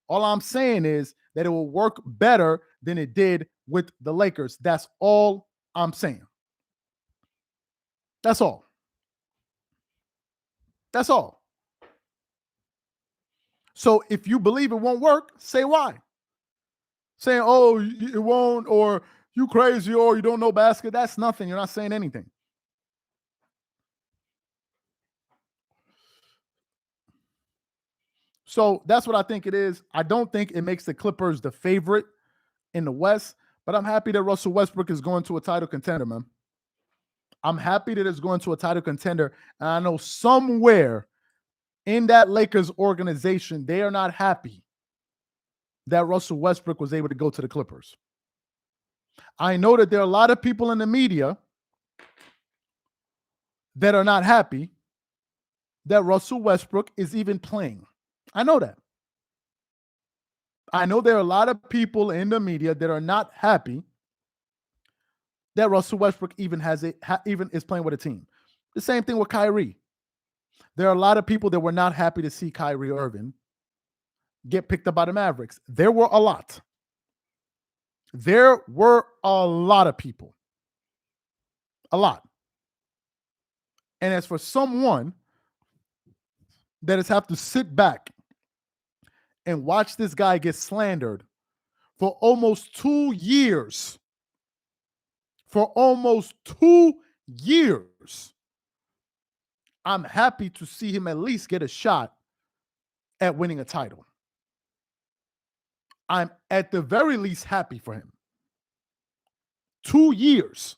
Speaker 1: All I'm saying is that it will work better than it did with the Lakers. That's all I'm saying. That's all. That's all. So if you believe it won't work, say why. Saying, oh, it won't, or you crazy, or you don't know basket, that's nothing. You're not saying anything. So that's what I think it is. I don't think it makes the Clippers the favorite in the West, but I'm happy that Russell Westbrook is going to a title contender, man. I'm happy that it's going to a title contender. And I know somewhere in that Lakers organization, they are not happy that Russell Westbrook was able to go to the Clippers. I know that there are a lot of people in the media that are not happy that Russell Westbrook is even playing. I know that. I know there are a lot of people in the media that are not happy that Russell Westbrook even is playing with a team. The same thing with Kyrie. There are a lot of people that were not happy to see Kyrie Irving get picked up by the Mavericks. There were a lot. There were a lot of people. A lot. And as for someone that has have to sit back and watch this guy get slandered for almost 2 years. For almost 2 years. I'm happy to see him at least get a shot at winning a title. I'm at the very least happy for him. 2 years.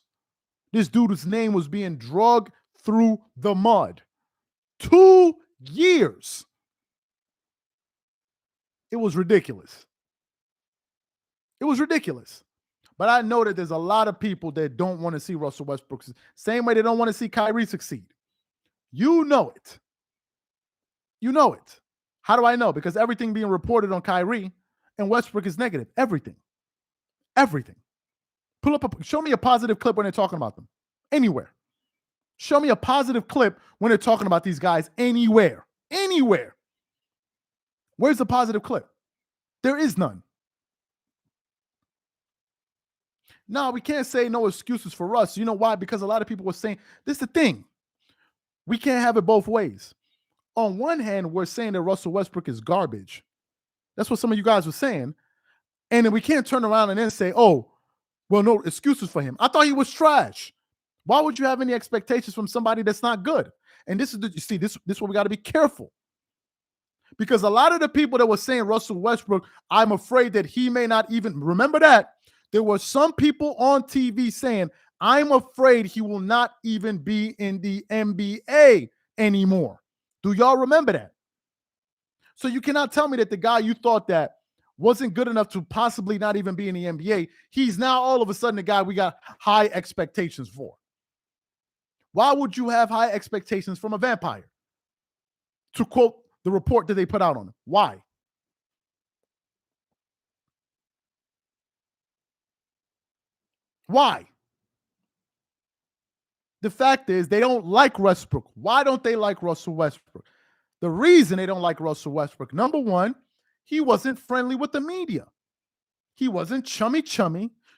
Speaker 1: This dude's name was being dragged through the mud. 2 years. It was ridiculous. It was ridiculous. But I know that there's a lot of people that don't want to see Russell Westbrook. Same way they don't want to see Kyrie succeed. You know it. You know it. How do I know? Because everything being reported on Kyrie and Westbrook is negative. Everything. Everything. Show me a positive clip when they're talking about them. Anywhere. Show me a positive clip when they're talking about these guys anywhere. Anywhere. Where's the positive clip? There is none. No, we can't say no excuses for Russ. You know why? Because a lot of people were saying, this is the thing. We can't have it both ways. On one hand, we're saying that Russell Westbrook is garbage. That's what some of you guys were saying. And then we can't turn around and then say, oh, well, no excuses for him. I thought he was trash. Why would you have any expectations from somebody that's not good? And this is you see, this is where we got to be careful. Because a lot of the people that were saying Russell Westbrook, I'm afraid that he may not even remember that. There were some people on TV saying, I'm afraid he will not even be in the NBA anymore. Do y'all remember that? So you cannot tell me that the guy you thought that wasn't good enough to possibly not even be in the NBA, he's now all of a sudden the guy we got high expectations for. Why would you have high expectations from a vampire? To quote the report that they put out on him. Why? Why? The fact is they don't like Westbrook. Why don't they like Russell Westbrook? The reason they don't like Russell Westbrook, number one, he wasn't friendly with the media. He wasn't chummy,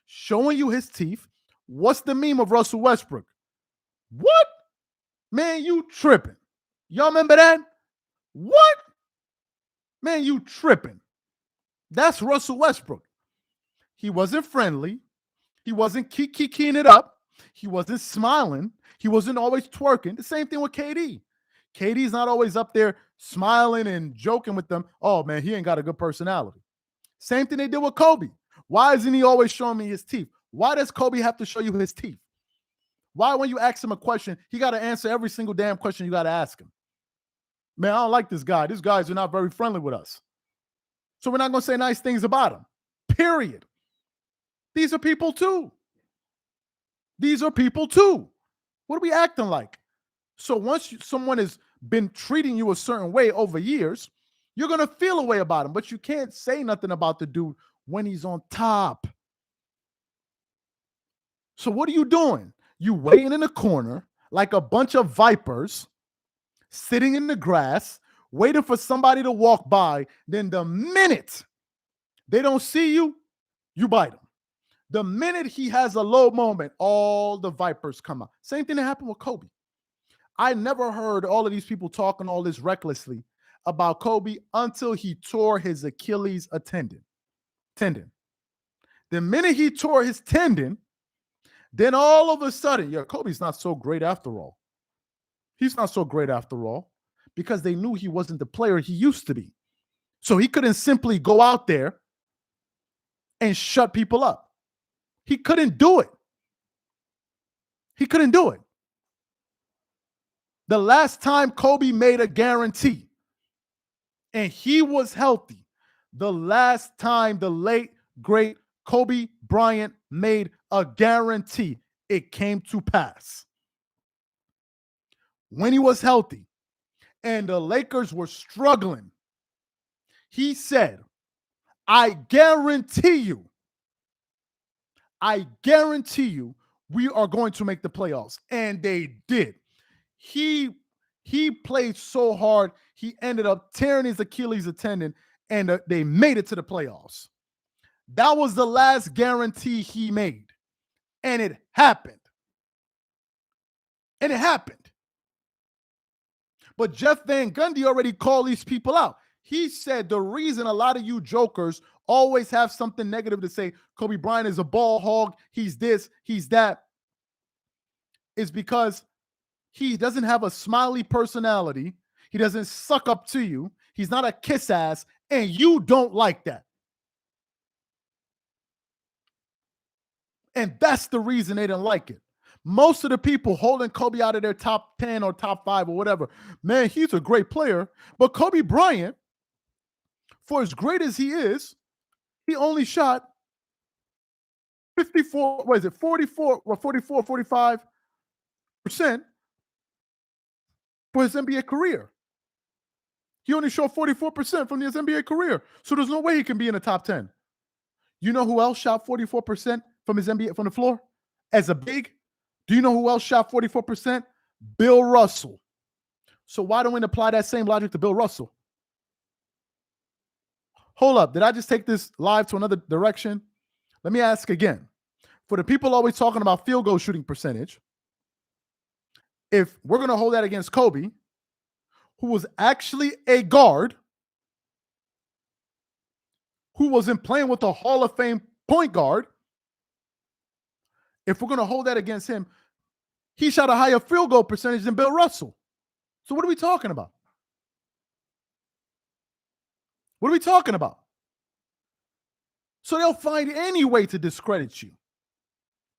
Speaker 1: showing you his teeth. What's the meme of Russell Westbrook? What? Man, you tripping. Y'all remember that? What? Man, you tripping. That's Russell Westbrook. He wasn't friendly. He wasn't keying it up. He wasn't smiling. He wasn't always twerking. The same thing with KD. KD's not always up there smiling and joking with them. Oh, man, he ain't got a good personality. Same thing they did with Kobe. Why isn't he always showing me his teeth? Why does Kobe have to show you his teeth? Why, when you ask him a question, he got to answer every single damn question you got to ask him? Man, I don't like this guy. These guys are not very friendly with us. So we're not going to say nice things about him. Period. These are people too. These are people too. What are we acting like? So once someone has been treating you a certain way over years, you're going to feel a way about him, but you can't say nothing about the dude when he's on top. So what are you doing? You waiting in the corner like a bunch of vipers sitting in the grass, waiting for somebody to walk by. Then the minute they don't see you, you bite them. The minute he has a low moment, all the vipers come out. Same thing that happened with Kobe. I never heard all of these people talking all this recklessly about Kobe until he tore his Achilles tendon. The minute he tore his tendon, then all of a sudden, Kobe's not so great after all. He's not so great after all because they knew he wasn't the player he used to be. So he couldn't simply go out there and shut people up. He couldn't do it. He couldn't do it. The last time Kobe made a guarantee and he was healthy, the last time the late, great Kobe Bryant made a guarantee, it came to pass. When he was healthy and the Lakers were struggling, he said, I guarantee you, we are going to make the playoffs. And they did. He played so hard, he ended up tearing his Achilles tendon, and they made it to the playoffs. That was the last guarantee he made. And it happened. But Jeff Van Gundy already called these people out. He said the reason a lot of you jokers always have something negative to say. Kobe Bryant is a ball hog. He's this, he's that. Is because he doesn't have a smiley personality. He doesn't suck up to you. He's not a kiss ass, and you don't like that. And that's the reason they didn't like it. Most of the people holding Kobe out of their top 10 or top 5 or whatever, man, he's a great player. But Kobe Bryant, for as great as he is, he only shot 54, what is it, 44 or 44, 45% for his NBA career. He only shot 44% from his NBA career. So there's no way he can be in the top 10. You know who else shot 44% from his NBA from the floor as a big? Do you know who else shot 44%? Bill Russell. So why don't we apply that same logic to Bill Russell? Hold up. Did I just take this live to another direction? Let me ask again. For the people always talking about field goal shooting percentage, if we're going to hold that against Kobe, who was actually a guard, who wasn't playing with a Hall of Fame point guard, if we're going to hold that against him, he shot a higher field goal percentage than Bill Russell. So what are we talking about? What are we talking about? So they'll find any way to discredit you.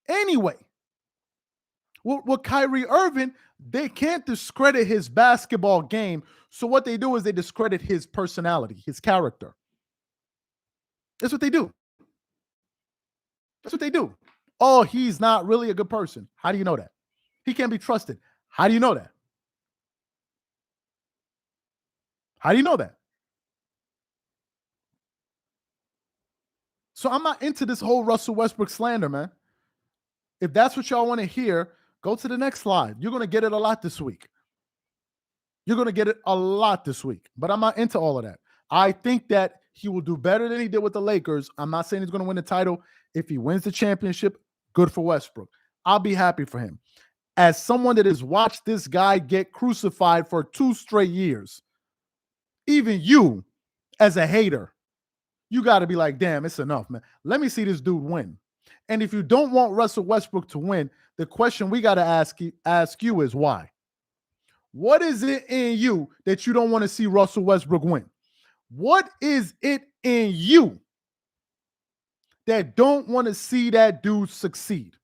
Speaker 1: Anyway. With Kyrie Irving, they can't discredit his basketball game. So what they do is they discredit his personality, his character. That's what they do. That's what they do. Oh, he's not really a good person. How do you know that? He can't be trusted. How do you know that? How do you know that? So I'm not into this whole Russell Westbrook slander, man. If that's what y'all want to hear, go to the next slide. You're going to get it a lot this week. You're going to get it a lot this week. But I'm not into all of that. I think that he will do better than he did with the Lakers. I'm not saying he's going to win the title. If he wins the championship, good for Westbrook. I'll be happy for him. As someone that has watched this guy get crucified for 2 straight years, even you, as a hater, you got to be like, damn, it's enough, man. Let me see this dude win. And if you don't want Russell Westbrook to win, the question we got to ask you is why? What is it in you that you don't want to see Russell Westbrook win? What is it in you that don't want to see that dude succeed?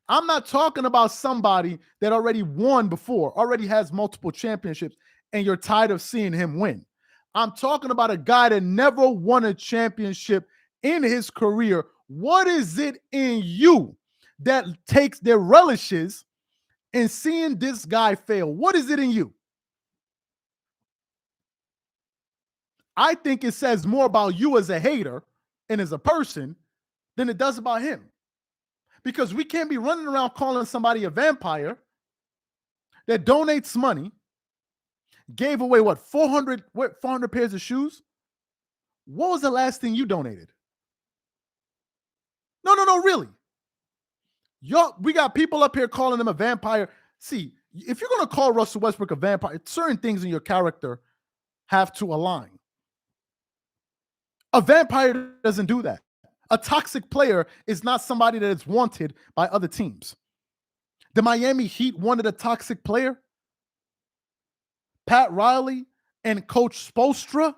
Speaker 1: I'm not talking about somebody that already won before, already has multiple championships, and you're tired of seeing him win. I'm talking about a guy that never won a championship in his career. What is it in you that relishes in seeing this guy fail? What is it in you? I think it says more about you as a hater and as a person than it does about him. Because we can't be running around calling somebody a vampire that donates money, gave away, 400 pairs of shoes? What was the last thing you donated? No, really. We got people up here calling him a vampire. See, if you're going to call Russell Westbrook a vampire, certain things in your character have to align. A vampire doesn't do that. A toxic player is not somebody that is wanted by other teams. The Miami Heat wanted a toxic player. Pat Riley and Coach Spoelstra,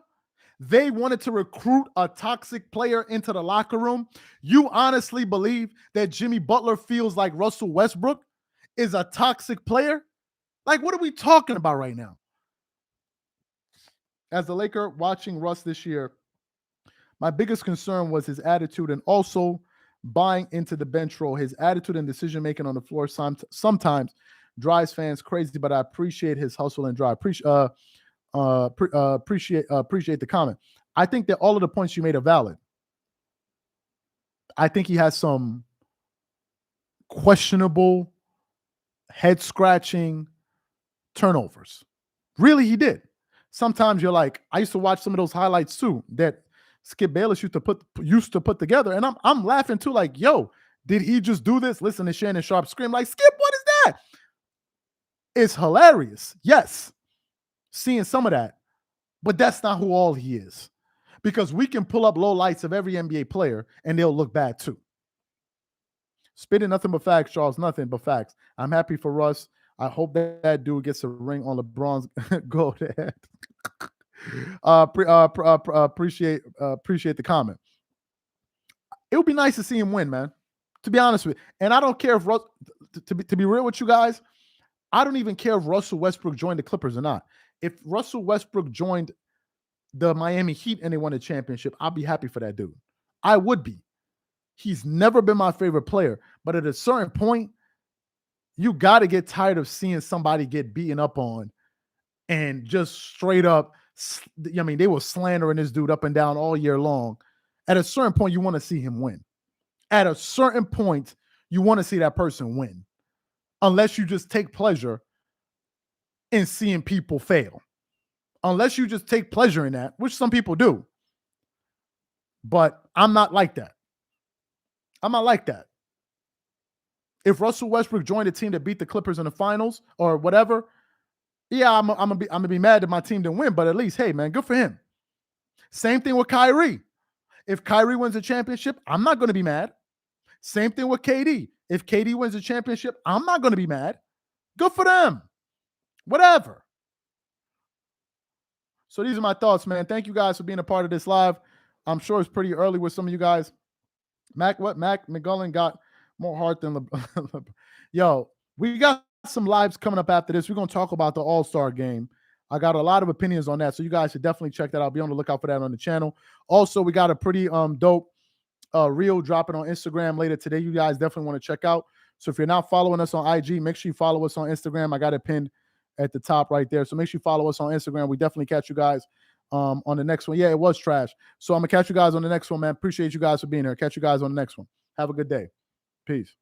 Speaker 1: they wanted to recruit a toxic player into the locker room. You honestly believe that Jimmy Butler feels like Russell Westbrook is a toxic player? Like, what are we talking about right now? As a Laker watching Russ this year, my biggest concern was his attitude and also buying into the bench role. His attitude and decision-making on the floor sometimes drives fans crazy, but I appreciate his hustle and drive. Appreciate the comment. I think that all of the points you made are valid. I think he has some questionable, head-scratching turnovers. Really, he did. Sometimes you're like, I used to watch some of those highlights too that Skip Bayless used to put together, and I'm laughing too, like, yo, did he just do this? Listen to Shannon Sharp scream like, Skip, what is that? It's hilarious. Yes, seeing some of that, but that's not who all he is. Because we can pull up low lights of every NBA player and they'll look bad too. Spitting nothing but facts, Charles. Nothing but facts. I'm happy for Russ. I hope that dude gets a ring on LeBron's gold head. Appreciate the comment. It would be nice to see him win, man. To be honest with you. And I don't care if Russ, to be real with you guys, I don't even care if Russell Westbrook joined the Clippers or not. If Russell Westbrook joined the Miami Heat and they won a championship, I'll be happy for that dude. I would be. He's never been my favorite player, but at a certain point, you got to get tired of seeing somebody get beaten up on and just straight up, I mean, they were slandering this dude up and down all year long. At a certain point, you want to see him win. At a certain point, you want to see that person win. Unless you just take pleasure in seeing people fail. Unless you just take pleasure in that, which some people do. But I'm not like that. I'm not like that. If Russell Westbrook joined a team that beat the Clippers in the finals or whatever, yeah, I'm gonna be mad that my team didn't win, but at least, hey, man, good for him. Same thing with Kyrie. If Kyrie wins a championship, I'm not going to be mad. Same thing with KD. If KD wins a championship, I'm not going to be mad. Good for them. Whatever. So these are my thoughts, man. Thank you guys for being a part of this live. I'm sure it's pretty early with some of you guys. Mac McGullen got more heart than Yo, we got some lives coming up after this. We're going to talk about the All-Star game. I got a lot of opinions on that, so you guys should definitely check that out. Be on the lookout for that on the channel. Also, we got a pretty dope reel dropping on Instagram later today. You guys definitely want to check out. So if you're not following us on IG, make sure you follow us on Instagram. I got it pinned at the top right there. So make sure you follow us on Instagram. We definitely catch you guys on the next one. Yeah, it was trash. So I'm going to catch you guys on the next one, man. Appreciate you guys for being here. Catch you guys on the next one. Have a good day. Peace.